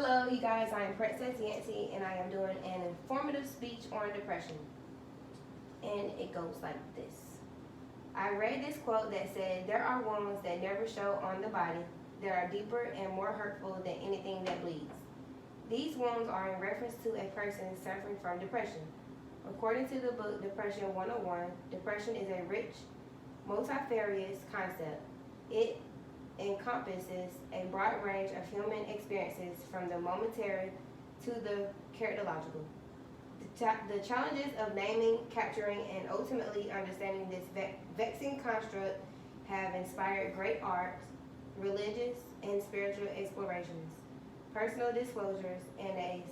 Hello, you guys. I am Princess Yancy, and I am doing an informative speech on depression. And it goes like this. I read this quote that said, "There are wounds that never show on the body that are deeper and more hurtful than anything that bleeds. These wounds are in reference to a person suffering from depression. According to the book Depression 101, depression is a rich, multifarious concept. It encompasses a broad range of human experiences from the momentary to the characterological. The challenges of naming, capturing, and ultimately understanding this vexing construct have inspired great art, religious and spiritual explorations, personal disclosures, and a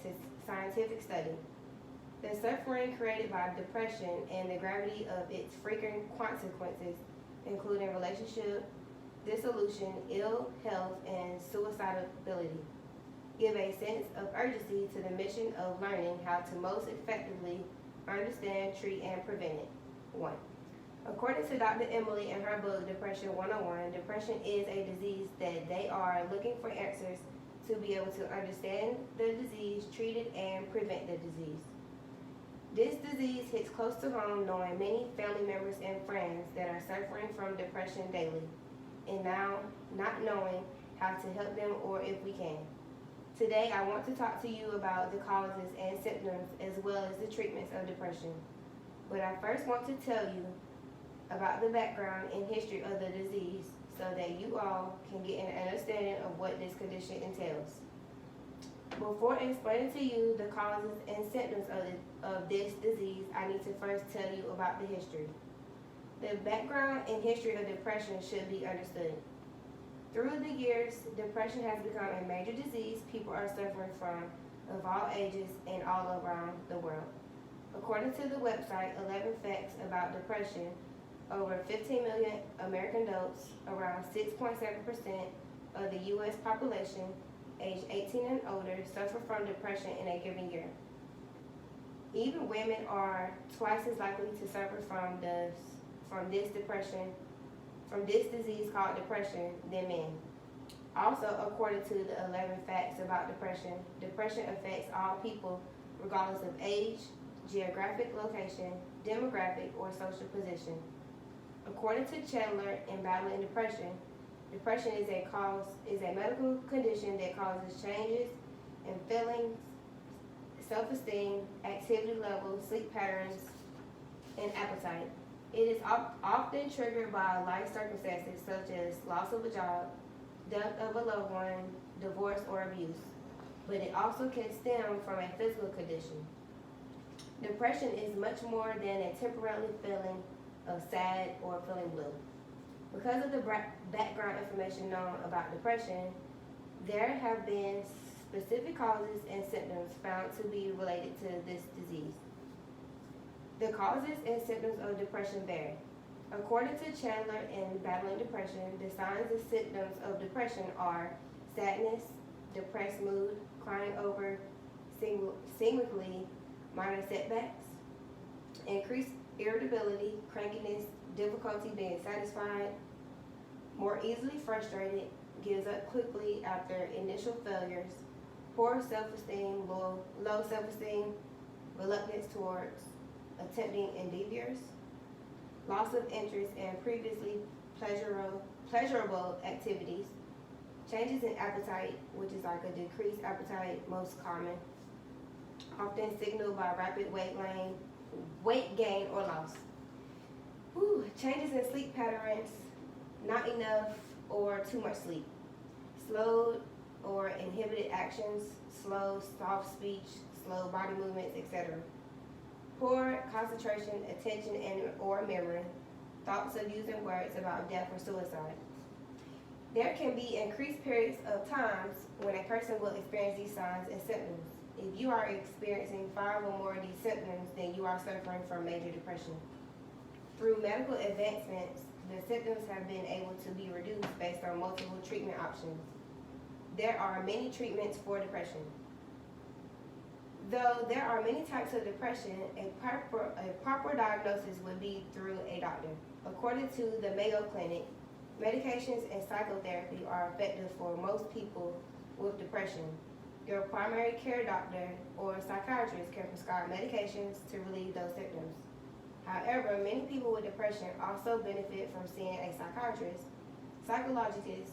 scientific study. The suffering created by depression and the gravity of its frequent consequences, including relationship dissolution, ill health, and suicidality, give a sense of urgency to the mission of learning how to most effectively understand, treat, and prevent it. 1. According to Dr. Emily in her book, Depression 101, depression is a disease that they are looking for answers to be able to understand the disease, treat it, and prevent the disease. This disease hits close to home, knowing many family members and friends that are suffering from depression daily, and now not knowing how to help them or if we can. Today, I want to talk to you about the causes and symptoms as well as the treatments of depression. But I first want to tell you about the background and history of the disease so that you all can get an understanding of what this condition entails. Before explaining to you the causes and symptoms of this disease, I need to first tell you about the history. The background and history of depression should be understood. Through the years, depression has become a major disease people are suffering from of all ages and all around the world. According to the website 11 Facts About Depression, over 15 million American adults, around 6.7% of the U.S. population, aged 18 and older, suffer from depression in a given year. Even women are twice as likely to suffer from this disease called depression than men. Also, according to the 11 Facts About Depression, depression affects all people regardless of age, geographic location, demographic, or social position. According to Chandler in Battling Depression, depression is a medical condition that causes changes in feelings, self-esteem, activity levels, sleep patterns, and appetite. It is often triggered by life circumstances such as loss of a job, death of a loved one, divorce, or abuse, but it also can stem from a physical condition. Depression is much more than a temporary feeling of sad or feeling blue. Because of the background information known about depression, there have been specific causes and symptoms found to be related to this disease. The causes and symptoms of depression vary. According to Chandler in Battling Depression, the signs and symptoms of depression are sadness, depressed mood, crying over seemingly minor setbacks, increased irritability, crankiness, difficulty being satisfied, more easily frustrated, gives up quickly after initial failures, poor self-esteem, low self-esteem, reluctance towards attempting endeavors, loss of interest in previously pleasurable activities, changes in appetite, which is like a decreased appetite, most common, often signaled by rapid weight gain or loss. Changes in sleep patterns, not enough or too much sleep, slowed or inhibited actions, slow, soft speech, slow body movements, etc. Poor concentration, attention, and or memory, thoughts of using words about death or suicide. There can be increased periods of times when a person will experience these signs and symptoms. If you are experiencing 5 or more of these symptoms, then you are suffering from major depression. Through medical advancements, the symptoms have been able to be reduced based on multiple treatment options. There are many treatments for depression. Though there are many types of depression, a proper diagnosis would be through a doctor. According to the Mayo Clinic, medications and psychotherapy are effective for most people with depression. Your primary care doctor or psychiatrist can prescribe medications to relieve those symptoms. However, many people with depression also benefit from seeing a psychiatrist, psychologist,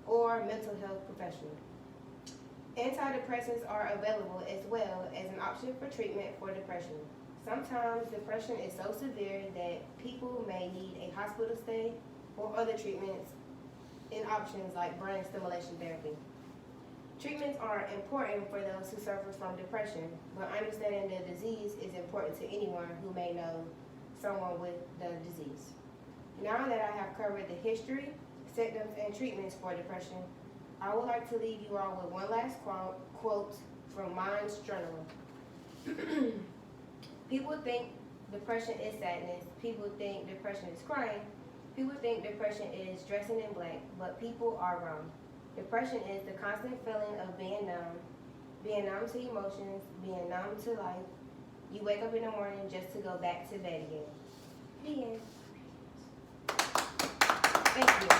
or mental health professional. Antidepressants are available as well as an option for treatment for depression. Sometimes depression is so severe that people may need a hospital stay or other treatments and options like brain stimulation therapy. Treatments are important for those who suffer from depression, but understanding the disease is important to anyone who may know someone with the disease. Now that I have covered the history, symptoms, and treatments for depression, I would like to leave you all with one last quote from Mind's Journal. People think depression is sadness. People think depression is crying. People think depression is dressing in black, but people are wrong. Depression is the constant feeling of being numb to emotions, being numb to life. You wake up in the morning just to go back to bed again. The end. Thank you.